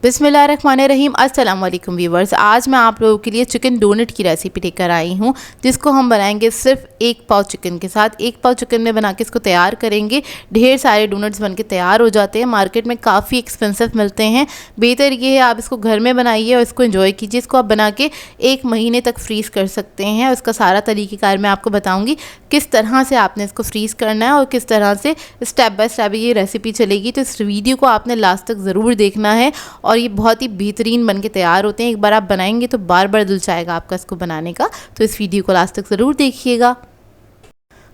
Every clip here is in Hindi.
बिस्मिल्लाहिर्रहमानिर्रहीम। अस्सलाम वालेकुम व्यूवर्स। आज मैं आप लोगों के लिए चिकन डोनट की रेसिपी लेकर आई हूँ, जिसको हम बनाएंगे सिर्फ 1 पाव चिकन के साथ। 1 पाव चिकन में बना के इसको तैयार करेंगे। ढेर सारे डोनट्स बन के तैयार हो जाते हैं, मार्केट में काफ़ी एक्सपेंसिव मिलते हैं। बेहतर ये है आप इसको घर में बनाइए और इसको एंजॉय कीजिए। इसको आप बना के 1 महीने तक फ्रीज़ कर सकते हैं। उसका सारा तरीक़ेकार मैं आपको बताऊँगी किस तरह से आपने इसको फ्रीज़ करना है और किस तरह से स्टेप बाय स्टेप ये रेसिपी चलेगी। तो इस वीडियो को आपने लास्ट तक ज़रूर देखना है और ये बहुत ही बेहतरीन बन के तैयार होते हैं। एक बार आप बनाएंगे तो बार बार दिल चाहेगा आपका इसको बनाने का। तो इस वीडियो को लास्ट तक ज़रूर देखिएगा।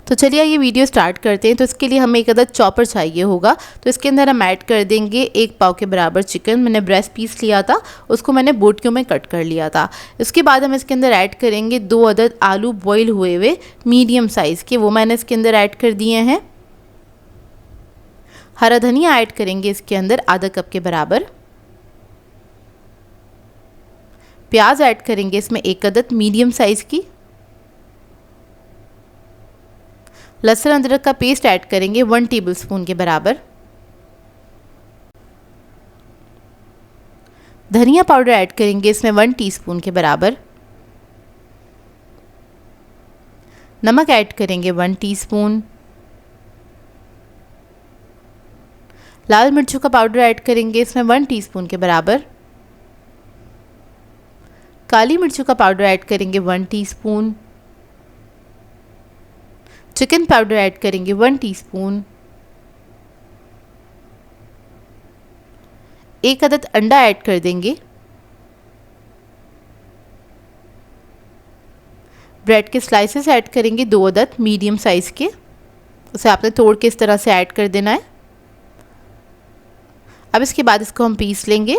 तो चलिए ये वीडियो स्टार्ट करते हैं। तो इसके लिए हमें एक अदद चॉपर चाहिए होगा। तो इसके अंदर हम ऐड कर देंगे 1 पाव के बराबर चिकन। मैंने ब्रेस्ट पीस लिया था, उसको मैंने बोटियों में कट कर लिया था। इसके बाद हम इसके अंदर ऐड करेंगे 2 अदद आलू बॉयल हुए हुए मीडियम साइज़ के, वो मैंने इसके अंदर ऐड कर दिए हैं। हरा धनिया ऐड करेंगे इसके अंदर आधा कप के बराबर। प्याज ऐड करेंगे इसमें 1 अदद मीडियम साइज़ की। लहसुन अदरक का पेस्ट ऐड करेंगे 1 टेबलस्पून के बराबर। धनिया पाउडर ऐड करेंगे इसमें 1 टीस्पून के बराबर। नमक ऐड करेंगे 1 टीस्पून। लाल मिर्चों का पाउडर ऐड करेंगे इसमें 1 टीस्पून के बराबर। काली मिर्चों का पाउडर ऐड करेंगे 1 टीस्पून। चिकन पाउडर ऐड करेंगे 1 टीस्पून। 1 अदद अंडा ऐड कर देंगे। ब्रेड के स्लाइसेस ऐड करेंगे 2 अदद मीडियम साइज़ के। उसे आपने तोड़ के इस तरह से ऐड कर देना है। अब इसके बाद इसको हम पीस लेंगे।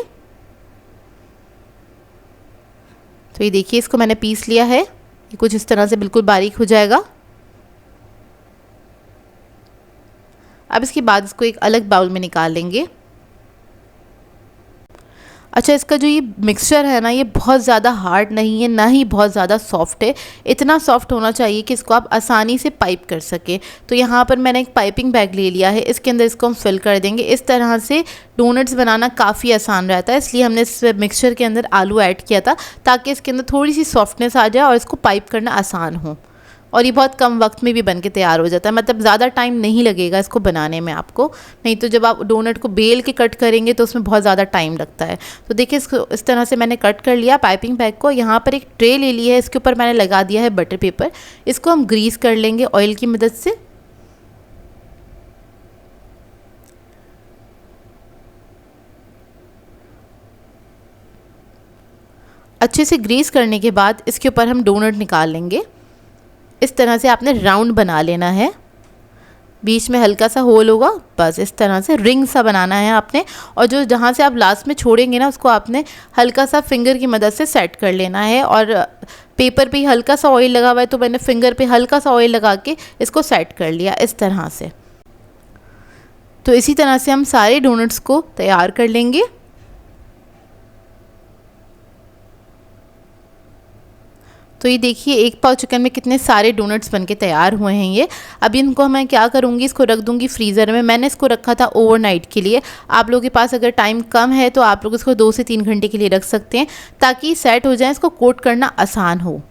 तो ये देखिए इसको मैंने पीस लिया है। ये कुछ इस तरह से बिल्कुल बारीक हो जाएगा। अब इसके बाद इसको एक अलग बाउल में निकाल लेंगे। अच्छा, इसका जो ये मिक्सचर है ना, ये बहुत ज़्यादा हार्ड नहीं है, ना ही बहुत ज़्यादा सॉफ्ट है। इतना सॉफ्ट होना चाहिए कि इसको आप आसानी से पाइप कर सकें। तो यहाँ पर मैंने एक पाइपिंग बैग ले लिया है, इसके अंदर इसको हम फिल कर देंगे। इस तरह से डोनट्स बनाना काफ़ी आसान रहता है, इसलिए हमने इस मिक्सचर के अंदर आलू ऐड किया था ताकि इसके अंदर थोड़ी सी सॉफ्टनेस आ जाए और इसको पाइप करना आसान हो। और ये बहुत कम वक्त में भी बन के तैयार हो जाता है, मतलब ज़्यादा टाइम नहीं लगेगा इसको बनाने में आपको। नहीं तो जब आप डोनट को बेल के कट करेंगे तो उसमें बहुत ज़्यादा टाइम लगता है। तो देखिए इसको इस तरह से मैंने कट कर लिया पाइपिंग बैग को। यहाँ पर एक ट्रे ले ली है, इसके ऊपर मैंने लगा दिया है बटर पेपर। इसको हम ग्रीस कर लेंगे ऑयल की मदद से। अच्छे से ग्रीस करने के बाद इसके ऊपर हम डोनट निकाल लेंगे। इस तरह से आपने राउंड बना लेना है, बीच में हल्का सा होल होगा, बस इस तरह से रिंग सा बनाना है आपने। और जो जहाँ से आप लास्ट में छोड़ेंगे ना, उसको आपने हल्का सा फिंगर की मदद से सेट कर लेना है। और पेपर पे हल्का सा ऑयल लगा हुआ है, तो मैंने फिंगर पे हल्का सा ऑयल लगा के इसको सेट कर लिया इस तरह से। तो इसी तरह से हम सारे डोनट्स को तैयार कर लेंगे। तो ये देखिए 1 पाव चिकन में कितने सारे डोनट्स बनके तैयार हुए हैं ये। अब इनको मैं क्या करूँगी, इसको रख दूँगी फ्रीज़र में। मैंने इसको रखा था ओवरनाइट के लिए। आप लोगों के पास अगर टाइम कम है तो आप लोग इसको 2 से 3 घंटे के लिए रख सकते हैं ताकि सेट हो जाए, इसको कोट करना आसान हो।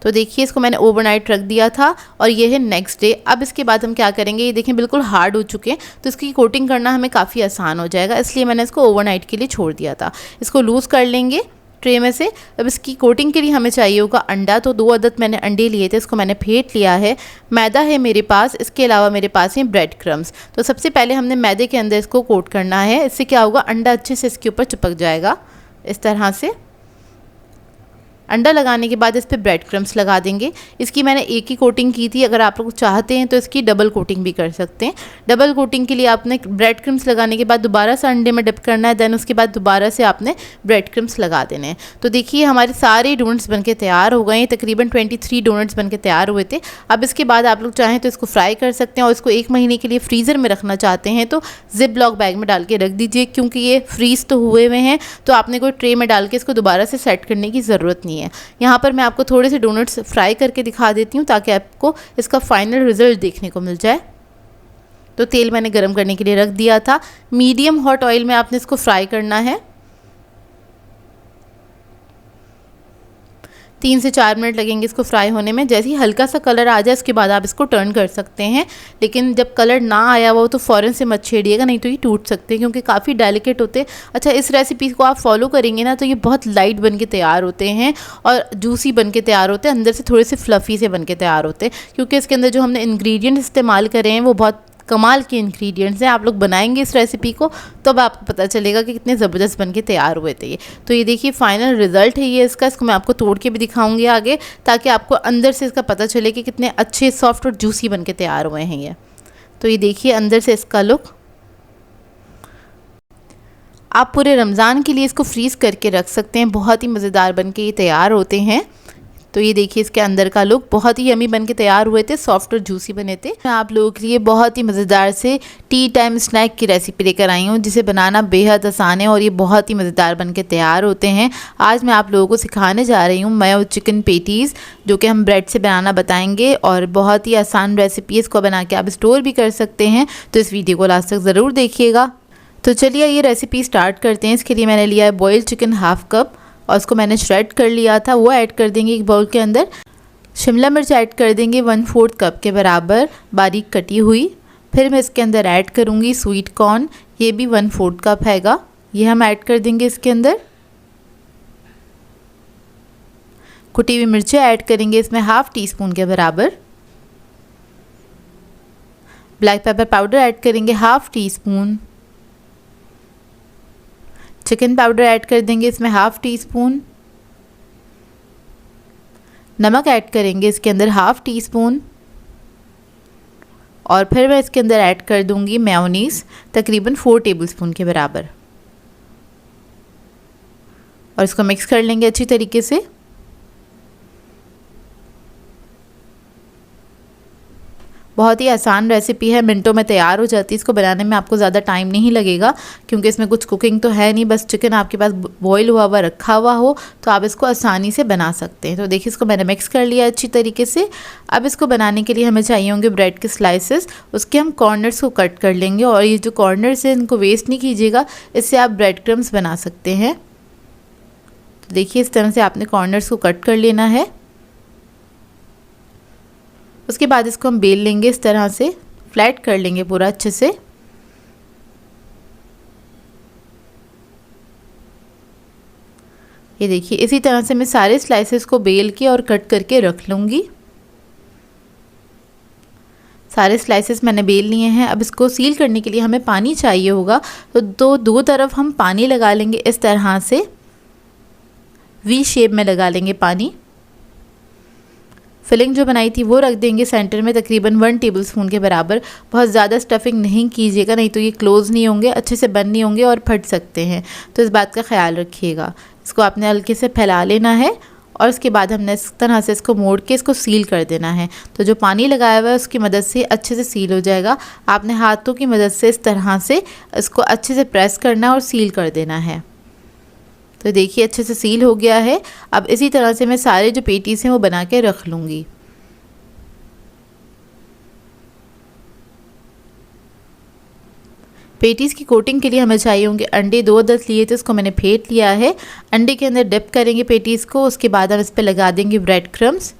तो देखिए इसको मैंने ओवरनाइट रख दिया था और ये है नेक्स्ट डे। अब इसके बाद हम क्या करेंगे, ये देखें बिल्कुल हार्ड हो चुके हैं, तो इसकी कोटिंग करना हमें काफ़ी आसान हो जाएगा, इसलिए मैंने इसको ओवरनाइट के लिए छोड़ दिया था। इसको लूज़ कर लेंगे ट्रे में से। अब इसकी कोटिंग के लिए हमें चाहिए होगा अंडा। तो 2 अदद मैंने अंडे लिए थे, इसको मैंने फेंट लिया है। मैदा है मेरे पास, इसके अलावा मेरे पास है ब्रेड क्रम्स। तो सबसे पहले हमने मैदे के अंदर इसको कोट करना है। इससे क्या होगा, अंडा अच्छे से इसके ऊपर चिपक जाएगा इस तरह से। अंडा लगाने के बाद इस पर ब्रेड क्रम्स लगा देंगे। इसकी मैंने एक ही कोटिंग की थी, अगर आप लोग चाहते हैं तो इसकी डबल कोटिंग भी कर सकते हैं। डबल कोटिंग के लिए आपने ब्रेड क्रम्स लगाने के बाद दोबारा से अंडे में डिप करना है, देन उसके बाद दोबारा से आपने ब्रेड क्रम्स लगा देने हैं। तो देखिए हमारे सारे डोनट्स बनके तैयार हो गए हैं। तकरीबन 23 डोनट्स बनके तैयार हुए थे। अब इसके बाद आप लोग चाहें तो इसको फ्राई कर सकते हैं और इसको 1 महीने के लिए फ्रीज़र में रखना चाहते हैं तो जिप लॉक बैग में डाल के रख दीजिए, क्योंकि ये फ्रीज़ तो हुए हुए हैं, तो आपने कोई ट्रे में डाल के इसको दोबारा से सेट करने की ज़रूरत नहीं है। यहाँ पर मैं आपको थोड़े से डोनट्स फ्राई करके दिखा देती हूँ ताकि आपको इसका फाइनल रिज़ल्ट देखने को मिल जाए। तो तेल मैंने गर्म करने के लिए रख दिया था। मीडियम हॉट ऑयल में आपने इसको फ्राई करना है। 3 से 4 मिनट लगेंगे इसको फ्राई होने में। जैसे ही हल्का सा कलर आ जाए उसके बाद आप इसको टर्न कर सकते हैं, लेकिन जब कलर ना आया हो तो फ़ौरन से मत छेड़िएगा, नहीं तो ये टूट सकते हैं क्योंकि काफ़ी डेलिकेट होते हैं। अच्छा, इस रेसिपी को आप फॉलो करेंगे ना तो ये बहुत लाइट बन के तैयार होते हैं और जूसी बन के तैयार होते हैं, अंदर से थोड़े से फ्लफ़ी से बन के तैयार होते हैं, क्योंकि इसके अंदर जो हमने इंग्रेडिएंट इस्तेमाल करे हैं वो बहुत कमाल के इंग्रेडिएंट्स हैं। आप लोग बनाएंगे इस रेसिपी को तो अब आपको पता चलेगा कि कितने ज़बरदस्त बन के तैयार हुए थे ये। तो ये देखिए फाइनल रिज़ल्ट है ये इसका। इसको मैं आपको तोड़ के भी दिखाऊंगी आगे, ताकि आपको अंदर से इसका पता चले कि कितने अच्छे सॉफ्ट और जूसी बन के तैयार हुए हैं ये। तो ये देखिए अंदर से इसका लुक। आप पूरे रमज़ान के लिए इसको फ्रीज़ करके रख सकते हैं, बहुत ही मज़ेदार बन के ये तैयार होते हैं। तो ये देखिए इसके अंदर का लुक, बहुत ही यमी बन के तैयार हुए थे, सॉफ्ट और जूसी बने थे। मैं आप लोगों के लिए बहुत ही मज़ेदार से टी टाइम स्नैक की रेसिपी लेकर आई हूँ, जिसे बनाना बेहद आसान है और ये बहुत ही मज़ेदार बन के तैयार होते हैं। आज मैं आप लोगों को सिखाने जा रही हूँ मेयो चिकन पेटीज़, जो कि हम ब्रेड से बनाना बताएंगे और बहुत ही आसान रेसिपी है। इसको बना के आप स्टोर भी कर सकते हैं, तो इस वीडियो को लास्ट तक ज़रूर देखिएगा। तो चलिए ये रेसिपी स्टार्ट करते हैं। इसके लिए मैंने लिया है बॉइल्ड चिकन हाफ कप और उसको मैंने श्रेड कर लिया था, वो ऐड कर देंगे एक बाउल के अंदर। शिमला मिर्च ऐड कर देंगे 1/4 कप के बराबर बारीक कटी हुई। फिर मैं इसके अंदर ऐड करूँगी स्वीट कॉर्न, ये भी 1/4 कप हैगा, ये हम ऐड कर देंगे इसके अंदर। कुटी हुई मिर्चें ऐड करेंगे इसमें 1/2 टीस्पून के बराबर। ब्लैक पेपर पाउडर ऐड करेंगे 1/2 टीस्पून। चिकन पाउडर ऐड कर देंगे इसमें 1/2 टीस्पून। नमक ऐड करेंगे इसके अंदर 1/2 टीस्पून। और फिर मैं इसके अंदर ऐड कर दूंगी मेयोनीज़ तकरीबन 4 टेबलस्पून के बराबर और इसको मिक्स कर लेंगे अच्छी तरीके से। बहुत ही आसान रेसिपी है, मिनटों में तैयार हो जाती है। इसको बनाने में आपको ज़्यादा टाइम नहीं लगेगा क्योंकि इसमें कुछ कुकिंग तो है नहीं, बस चिकन आपके पास बॉईल हुआ हुआ रखा हुआ हो तो आप इसको आसानी से बना सकते हैं। तो देखिए इसको मैंने मिक्स कर लिया अच्छी तरीके से। अब इसको बनाने के लिए हमें चाहिए होंगे ब्रेड के स्लाइसेस, उसके हम कॉर्नर्स को कट कर लेंगे और ये जो कॉर्नर्स हैं इनको वेस्ट नहीं कीजिएगा, इससे आप ब्रेड क्रम्स बना सकते हैं। तो देखिए इस तरह से आपने कॉर्नर्स को कट कर लेना है। उसके बाद इसको हम बेल लेंगे, इस तरह से फ्लैट कर लेंगे पूरा अच्छे से। ये देखिए इसी तरह से मैं सारे स्लाइसेस को बेल के और कट करके रख लूँगी। सारे स्लाइसेस मैंने बेल लिए हैं। अब इसको सील करने के लिए हमें पानी चाहिए होगा, तो दो तरफ हम पानी लगा लेंगे, इस तरह से वी शेप में लगा लेंगे पानी। फिलिंग जो बनाई थी वो रख देंगे सेंटर में तकरीबन 1 टेबलस्पून के बराबर। बहुत ज़्यादा स्टफिंग नहीं कीजिएगा, नहीं तो ये क्लोज़ नहीं होंगे, अच्छे से बंद नहीं होंगे और फट सकते हैं, तो इस बात का ख्याल रखिएगा। इसको आपने हल्के से फैला लेना है और उसके बाद हमने इस तरह से इसको मोड़ के इसको सील कर देना है। तो जो पानी लगाया हुआ है उसकी मदद से अच्छे से सील हो जाएगा। आपने हाथों की मदद से इस तरह से इसको अच्छे से प्रेस करना है और सील कर देना है। तो देखिए अच्छे से सील हो गया है। अब इसी तरह से मैं सारे जो पेटीज़ हैं वो बना के रख लूँगी। पेटीज़ की कोटिंग के लिए हमें चाहिए होंगे अंडे, 2 अदद लिए थे, उसको मैंने फेंट लिया है। अंडे के अंदर डिप करेंगे पेटीज़ को, उसके बाद हम इस पर लगा देंगे ब्रेड क्रम्स।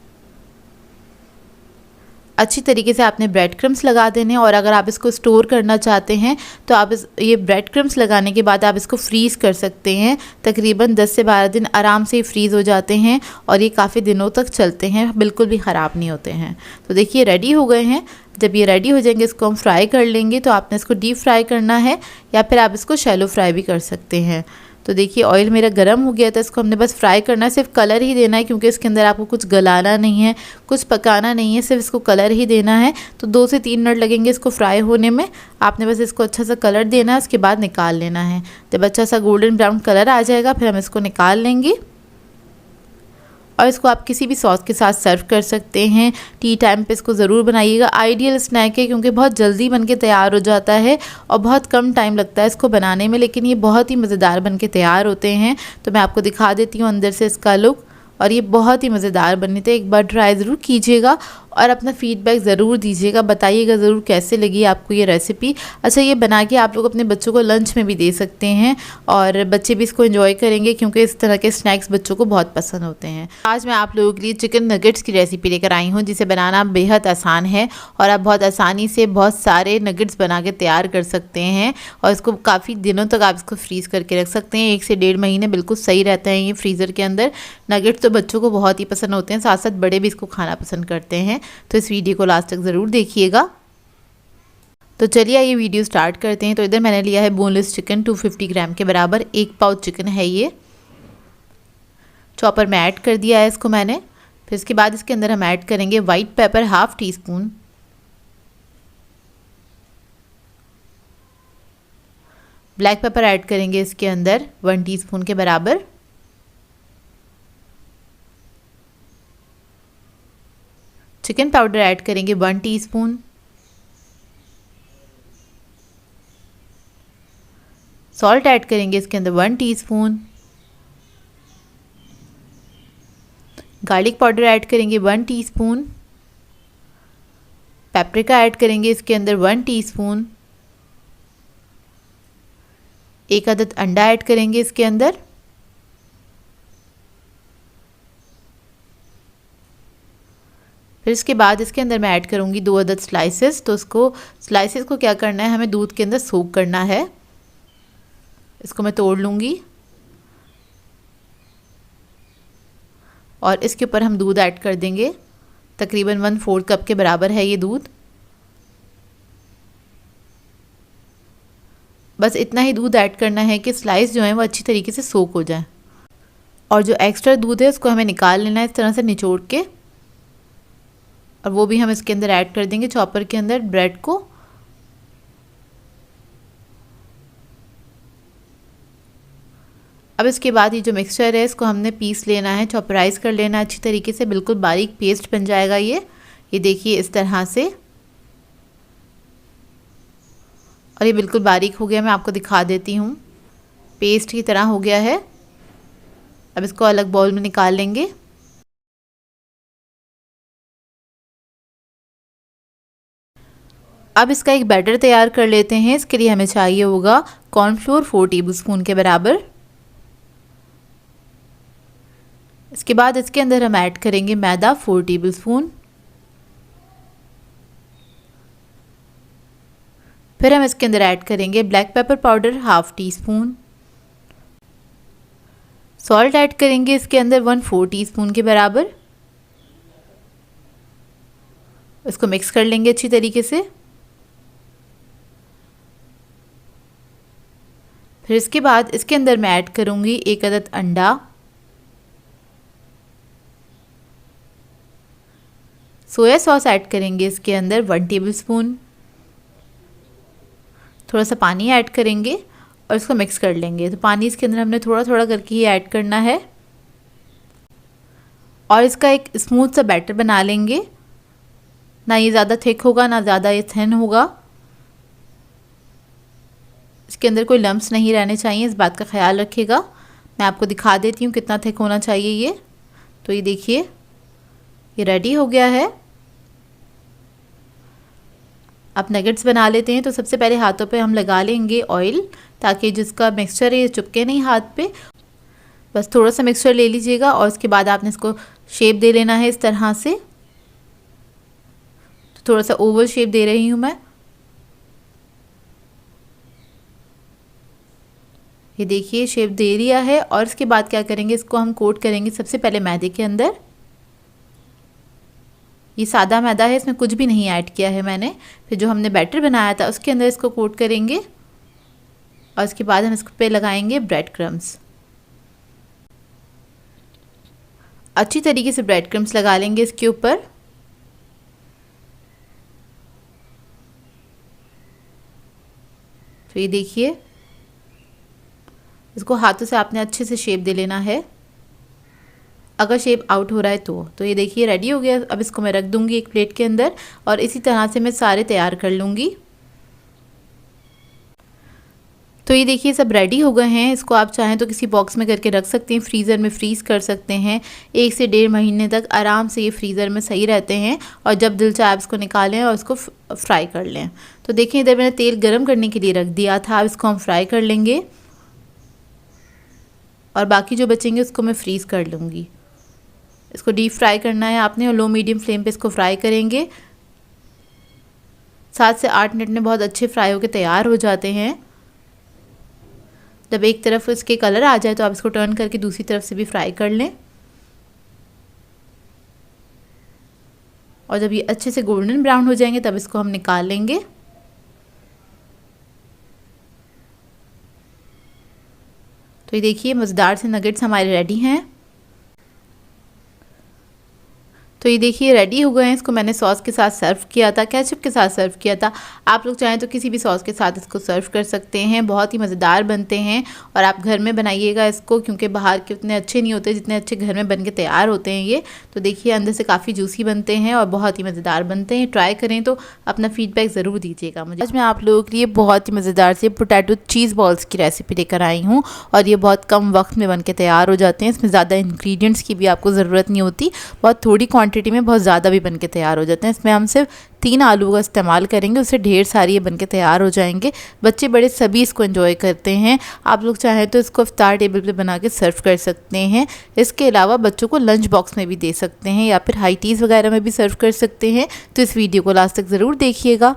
अच्छी तरीके से आपने ब्रेड क्रम्स लगा देने। और अगर आप इसको स्टोर करना चाहते हैं तो आप ये ब्रेड क्रम्स लगाने के बाद आप इसको फ्रीज़ कर सकते हैं। तकरीबन 10 से 12 दिन आराम से फ्रीज़ हो जाते हैं और ये काफ़ी दिनों तक चलते हैं, बिल्कुल भी ख़राब नहीं होते हैं। तो देखिए रेडी हो गए हैं। जब ये रेडी हो जाएंगे इसको हम फ्राई कर लेंगे। तो आपने इसको डीप फ्राई करना है या फिर आप इसको शैलो फ्राई भी कर सकते हैं। तो देखिए ऑयल मेरा गर्म हो गया था, इसको हमने बस फ्राई करना है, सिर्फ कलर ही देना है क्योंकि इसके अंदर आपको कुछ गलाना नहीं है, कुछ पकाना नहीं है, सिर्फ इसको कलर ही देना है। तो 2 से 3 मिनट लगेंगे इसको फ्राई होने में। आपने बस इसको अच्छा सा कलर देना है, उसके बाद निकाल लेना है। जब अच्छा सा गोल्डन ब्राउन कलर आ जाएगा फिर हम इसको निकाल लेंगे और इसको आप किसी भी सॉस के साथ सर्व कर सकते हैं। टी टाइम पे इसको ज़रूर बनाइएगा। आइडियल स्नैक है क्योंकि बहुत जल्दी बन के तैयार हो जाता है और बहुत कम टाइम लगता है इसको बनाने में, लेकिन ये बहुत ही मज़ेदार बन के तैयार होते हैं। तो मैं आपको दिखा देती हूँ अंदर से इसका लुक, और ये बहुत ही मज़ेदार बने थे। एक बार ट्राई ज़रूर कीजिएगा और अपना फीडबैक ज़रूर दीजिएगा, बताइएगा ज़रूर कैसे लगी आपको ये रेसिपी। अच्छा, ये बना के आप लोग अपने बच्चों को लंच में भी दे सकते हैं और बच्चे भी इसको एंजॉय करेंगे, क्योंकि इस तरह के स्नैक्स बच्चों को बहुत पसंद होते हैं। आज मैं आप लोगों के लिए चिकन नगेट्स की रेसिपी लेकर आई हूँ, जिसे बनाना बेहद आसान है और आप बहुत आसानी से बहुत सारे नगेट्स बना के तैयार कर सकते हैं और इसको काफ़ी दिनों तक आप इसको फ्रीज़ करके रख सकते हैं। 1 से 1.5 महीने बिल्कुल सही रहता है ये फ्रीज़र के अंदर। नगेट्स तो बच्चों को बहुत ही पसंद होते हैं, साथ साथ बड़े भी इसको खाना पसंद करते हैं। तो इस वीडियो को लास्ट तक ज़रूर देखिएगा। तो चलिए ये वीडियो स्टार्ट करते हैं। तो इधर मैंने लिया है बोनलेस चिकन 250 ग्राम के बराबर, 1 पाउच चिकन है ये। चॉपर में ऐड कर दिया है इसको मैंने। फिर इसके बाद इसके अंदर हम ऐड करेंगे white paper ½ teaspoon, black pepper add करेंगे इसके अंदर 1 टीस्पून के बराबर, चिकन पाउडर ऐड करेंगे 1 टीस्पून, सॉल्ट ऐड करेंगे इसके अंदर 1 टीस्पून, गार्लिक पाउडर ऐड करेंगे 1 टीस्पून, पेपरिका ऐड करेंगे इसके अंदर 1 टीस्पून, 1 अदद अंडा ऐड करेंगे इसके अंदर, फिर इसके बाद इसके अंदर मैं ऐड करूँगी 2 अदद स्लाइसेस। तो स्लाइसेस को क्या करना है, हमें दूध के अंदर सोक करना है। इसको मैं तोड़ लूँगी और इसके ऊपर हम दूध ऐड कर देंगे। तकरीबन 1/4 कप के बराबर है ये दूध। बस इतना ही दूध ऐड करना है कि स्लाइस जो है वो अच्छी तरीके से सोक हो जाए। और जो एक्स्ट्रा दूध है उसको हमें निकाल लेना है इस तरह से निचोड़ के, और वो भी हम इसके अंदर ऐड कर देंगे चॉपर के अंदर ब्रेड को। अब इसके बाद ये जो मिक्सचर है इसको हमने पीस लेना है, चॉपराइज कर लेना है अच्छी तरीके से, बिल्कुल बारीक पेस्ट बन जाएगा ये देखिए इस तरह से। और ये बिल्कुल बारीक हो गया, मैं आपको दिखा देती हूँ, पेस्ट की तरह हो गया है। अब इसको अलग बाउल में निकाल लेंगे। अब इसका एक बैटर तैयार कर लेते हैं। इसके लिए हमें चाहिए होगा कॉर्नफ्लोर 4 टेबलस्पून के बराबर। इसके बाद इसके अंदर हम ऐड करेंगे मैदा 4 टेबलस्पून। फिर हम इसके अंदर ऐड करेंगे black pepper powder ½ teaspoon, salt add करेंगे इसके अंदर 1/4 टीस्पून के बराबर। इसको मिक्स कर लेंगे अच्छी तरीके से। फिर इसके बाद इसके अंदर मैं ऐड करूँगी 1 अदद अंडा, सोया सॉस ऐड करेंगे इसके अंदर 1 टेबलस्पून, थोड़ा सा पानी ऐड करेंगे और इसको मिक्स कर लेंगे। तो पानी इसके अंदर हमने थोड़ा थोड़ा करके ही ऐड करना है और इसका एक स्मूथ सा बैटर बना लेंगे। ना ये ज़्यादा थिक होगा ना ज़्यादा ये थिन होगा। इसके अंदर कोई लम्प्स नहीं रहने चाहिए, इस बात का ख्याल रखिएगा। मैं आपको दिखा देती हूँ कितना थिक होना चाहिए ये। तो ये देखिए ये रेडी हो गया है। अब नगेट्स बना लेते हैं। तो सबसे पहले हाथों पे हम लगा लेंगे ऑयल, ताकि जिसका मिक्सचर है ये चिपके नहीं हाथ पे। बस थोड़ा सा मिक्सचर ले लीजिएगा और उसके बाद आपने इसको शेप दे लेना है इस तरह से। तो थोड़ा सा ओवल शेप दे रही हूँ मैं। ये देखिए शेप दे लिया है। और इसके बाद क्या करेंगे, इसको हम कोट करेंगे सबसे पहले मैदे के अंदर। ये सादा मैदा है, इसमें कुछ भी नहीं ऐड किया है मैंने। फिर जो हमने बैटर बनाया था उसके अंदर इसको कोट करेंगे और इसके बाद हम इसके पे लगाएंगे ब्रेड क्रम्स। अच्छी तरीके से ब्रेड क्रम्स लगा लेंगे इसके ऊपर। तो ये देखिए इसको हाथों से आपने अच्छे से शेप दे लेना है, अगर शेप आउट हो रहा है तो ये देखिए रेडी हो गया। अब इसको मैं रख दूंगी एक प्लेट के अंदर और इसी तरह से मैं सारे तैयार कर लूँगी। तो ये देखिए सब रेडी हो गए हैं। इसको आप चाहें तो किसी बॉक्स में करके रख सकते हैं, फ्रीज़र में फ्रीज़ कर सकते हैं। 1 से 1.5 महीने तक आराम से ये फ्रीज़र में सही रहते हैं। और जब दिल चाहे आप इसको निकालें और इसको फ्राई कर लें। तो देखिए इधर मैंने तेल गरम करने के लिए रख दिया था। अब इसको हम फ्राई कर लेंगे और बाकी जो बचेंगे उसको मैं फ्रीज़ कर लूँगी। इसको डीप फ्राई करना है आपने और लो मीडियम फ्लेम पे इसको फ्राई करेंगे। 7 से 8 मिनट में बहुत अच्छे फ्राई होकर तैयार हो जाते हैं। जब एक तरफ इसके कलर आ जाए तो आप इसको टर्न करके दूसरी तरफ से भी फ्राई कर लें। और जब ये अच्छे से गोल्डन ब्राउन हो जाएंगे तब इसको हम निकाल लेंगे। तो ये देखिए मज़ेदार से नगेट्स हमारे रेडी हैं। तो ये देखिए रेडी हो गए हैं। इसको मैंने सॉस के साथ सर्व किया था, केचप के साथ सर्व किया था। आप लोग चाहें तो किसी भी सॉस के साथ इसको सर्व कर सकते हैं। बहुत ही मज़ेदार बनते हैं और आप घर में बनाइएगा इसको, क्योंकि बाहर के उतने अच्छे नहीं होते जितने अच्छे घर में बन के तैयार होते हैं ये। तो देखिए अंदर से काफ़ी जूसी बनते हैं और बहुत ही मज़ेदार बनते हैं। ट्राई करें तो अपना फीडबैक ज़रूर दीजिएगा मुझे। आज मैं आप लोगों के लिए बहुत ही मज़ेदार से पोटैटो चीज़ बॉल्स की रेसिपी लेकर आई हूँ और ये बहुत कम वक्त में बन के तैयार हो जाते हैं। इसमें ज़्यादा इंग्रेडिएंट्स की भी आपको ज़रूरत नहीं होती, बहुत थोड़ी क्वांटिटी में बहुत ज़्यादा भी बन के तैयार हो जाते हैं। इसमें हम सिर्फ 3 आलू का इस्तेमाल करेंगे, उससे ढेर सारी ये बन के तैयार हो जाएंगे। बच्चे बड़े सभी इसको एंजॉय करते हैं। आप लोग चाहें तो इसको इफ्तार टेबल पे बना के सर्व कर सकते हैं। इसके अलावा बच्चों को लंच बॉक्स में भी दे सकते हैं या फिर हाई टीज़ वगैरह में भी सर्व कर सकते हैं। तो इस वीडियो को लास्ट तक ज़रूर देखिएगा।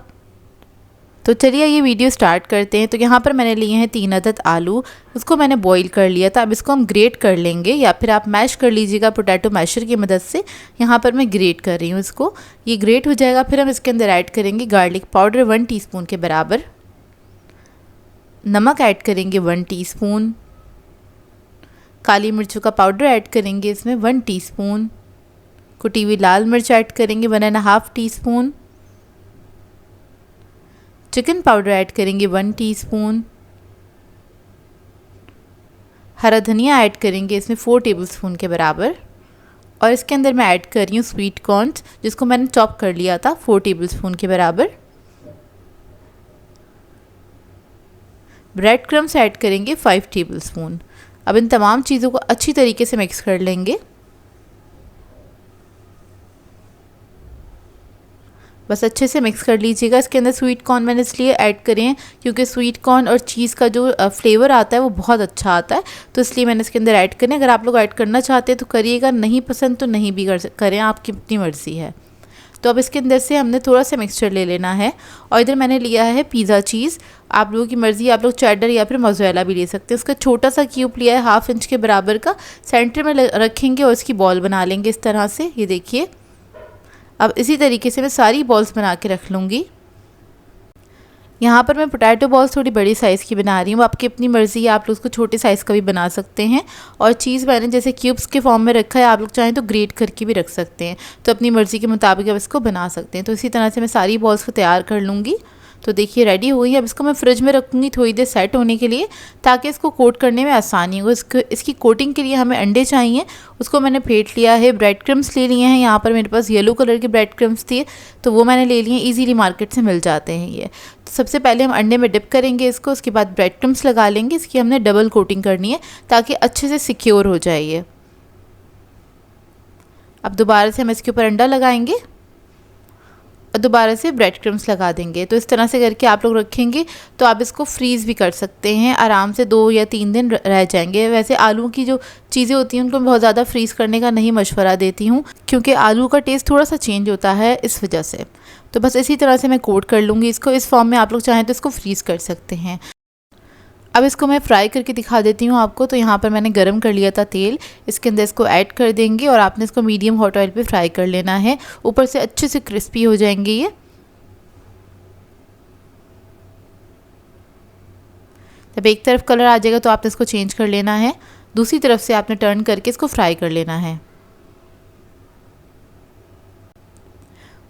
तो चलिए ये वीडियो स्टार्ट करते हैं। तो यहाँ पर मैंने लिए हैं 3 अदद आलू, उसको मैंने बॉईल कर लिया था। अब इसको हम ग्रेट कर लेंगे या फिर आप मैश कर लीजिएगा पोटैटो मैशर की मदद से। यहाँ पर मैं ग्रेट कर रही हूँ इसको। ये ग्रेट हो जाएगा फिर हम इसके अंदर ऐड करेंगे गार्लिक पाउडर 1 टीस्पून के बराबर, नमक ऐड करेंगे 1 टीस्पून, काली मिर्चों का पाउडर ऐड करेंगे इसमें 1 टीस्पून, कुटी हुई लाल मिर्च ऐड करेंगे 1.5 टीस्पून, चिकन पाउडर ऐड करेंगे 1 टीस्पून, हरा धनिया ऐड करेंगे इसमें 4 टेबलस्पून के बराबर और इसके अंदर मैं ऐड कर रही हूँ स्वीट कॉर्न्स जिसको मैंने चॉप कर लिया था 4 टेबलस्पून के बराबर। ब्रेड क्रम्स ऐड करेंगे 5 टेबलस्पून। अब इन तमाम चीज़ों को अच्छी तरीके से मिक्स कर लेंगे। बस अच्छे से मिक्स कर लीजिएगा। इसके अंदर स्वीट कॉर्न मैंने इसलिए ऐड करे हैं क्योंकि स्वीट कॉर्न और चीज़ का जो फ्लेवर आता है वो बहुत अच्छा आता है, तो इसलिए मैंने इसके अंदर ऐड करें। अगर आप लोग ऐड करना चाहते हैं तो करिएगा, नहीं पसंद तो नहीं भी करें, आपकी अपनी मर्ज़ी है। तो अब इसके अंदर से हमने थोड़ा सा मिक्सचर ले लेना है और इधर मैंने लिया है पिज़्ज़ा चीज़। आप लोगों की मर्ज़ी, आप लोग चेडर या फिर मोज़रेला भी ले सकते हैं। उसका छोटा सा क्यूब लिया है 1/2 इंच के बराबर का, सेंटर में रखेंगे और इसकी बॉल बना लेंगे इस तरह से। ये देखिए अब इसी तरीके से मैं सारी बॉल्स बना के रख लूँगी। यहाँ पर मैं पोटैटो बॉल्स थोड़ी बड़ी साइज़ की बना रही हूँ, आपकी अपनी मर्ज़ी है, आप लोग उसको छोटे साइज़ का भी बना सकते हैं। और चीज़ मैंने जैसे क्यूब्स के फॉर्म में रखा है, आप लोग चाहें तो ग्रेट करके भी रख सकते हैं, तो अपनी मर्ज़ी के मुताबिक आप इसको बना सकते हैं। तो इसी तरह से मैं सारी बॉल्स को तैयार कर लूँगी। तो देखिए रेडी हो गई। अब इसको मैं फ्रिज में रखूँगी थोड़ी देर सेट होने के लिए, ताकि इसको कोट करने में आसानी हो। इसकी कोटिंग के लिए हमें अंडे चाहिए, उसको मैंने फेंट लिया है। ब्रेड क्रम्स ले लिए हैं, यहाँ पर मेरे पास येलो कलर के ब्रेड क्रम्स थे तो वो मैंने ले लिए हैं, ईजीली मार्केट से मिल जाते हैं ये। तो सबसे पहले हम अंडे में डिप करेंगे इसको, उसके बाद ब्रेड क्रम्स लगा लेंगे। इसकी हमने डबल कोटिंग करनी है ताकि अच्छे से सिक्योर हो जाए ये। अब दोबारा से हम इसके ऊपर अंडा लगाएंगे और दोबारा से ब्रेड क्रम्स लगा देंगे। तो इस तरह से करके आप लोग रखेंगे तो आप इसको फ्रीज़ भी कर सकते हैं, आराम से 2 या 3 दिन रह जाएंगे। वैसे आलू की जो चीज़ें होती हैं उनको मैं बहुत ज़्यादा फ्रीज़ करने का नहीं मशवरा देती हूँ, क्योंकि आलू का टेस्ट थोड़ा सा चेंज होता है इस वजह से। तो बस इसी तरह से मैं कोट कर लूँगी इसको। इस फॉर्म में आप लोग चाहें तो इसको फ्रीज़ कर सकते हैं। अब इसको मैं फ्राई करके दिखा देती हूँ आपको। तो यहाँ पर मैंने गरम कर लिया था तेल, इसके अंदर इसको ऐड कर देंगे और आपने इसको मीडियम हॉट ऑयल पे फ्राई कर लेना है। ऊपर से अच्छे से क्रिस्पी हो जाएंगे ये। जब एक तरफ कलर आ जाएगा तो आपने इसको चेंज कर लेना है, दूसरी तरफ से आपने टर्न करके इसको फ्राई कर लेना है।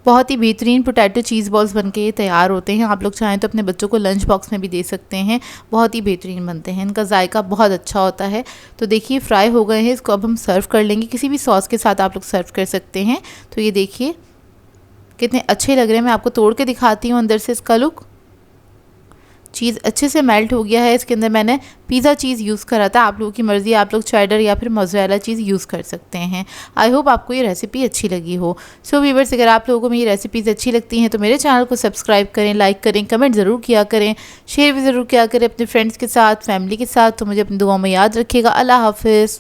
बहुत ही बेहतरीन पोटैटो चीज़ बॉल्स बनके ये तैयार होते हैं। आप लोग चाहें तो अपने बच्चों को लंच बॉक्स में भी दे सकते हैं, बहुत ही बेहतरीन बनते हैं, इनका जायका बहुत अच्छा होता है। तो देखिए फ्राई हो गए हैं, इसको अब हम सर्व कर लेंगे। किसी भी सॉस के साथ आप लोग सर्व कर सकते हैं। तो ये देखिए कितने अच्छे लग रहे हैं, मैं आपको तोड़ के दिखाती हूँ अंदर से इसका लुक। चीज़ अच्छे से मेल्ट हो गया है। इसके अंदर मैंने पिज़्ज़ा चीज़ यूज़ करा था, आप लोगों की मर्ज़ी, आप लोग चेडर या फिर मोज़रेला चीज़ यूज़ कर सकते हैं। आई होप आपको ये रेसिपी अच्छी लगी हो। सो व्यूअर्स, अगर आप लोगों को मेरी रेसिपीज़ अच्छी लगती हैं तो मेरे चैनल को सब्सक्राइब करें, लाइक करें, कमेंट ज़रूर किया करें, शेयर भी ज़रूर किया करें अपने फ्रेंड्स के साथ, फैमिली के साथ। तो मुझे अपनी दुआओं में याद रखिएगा। अल्लाह हाफ़िज़।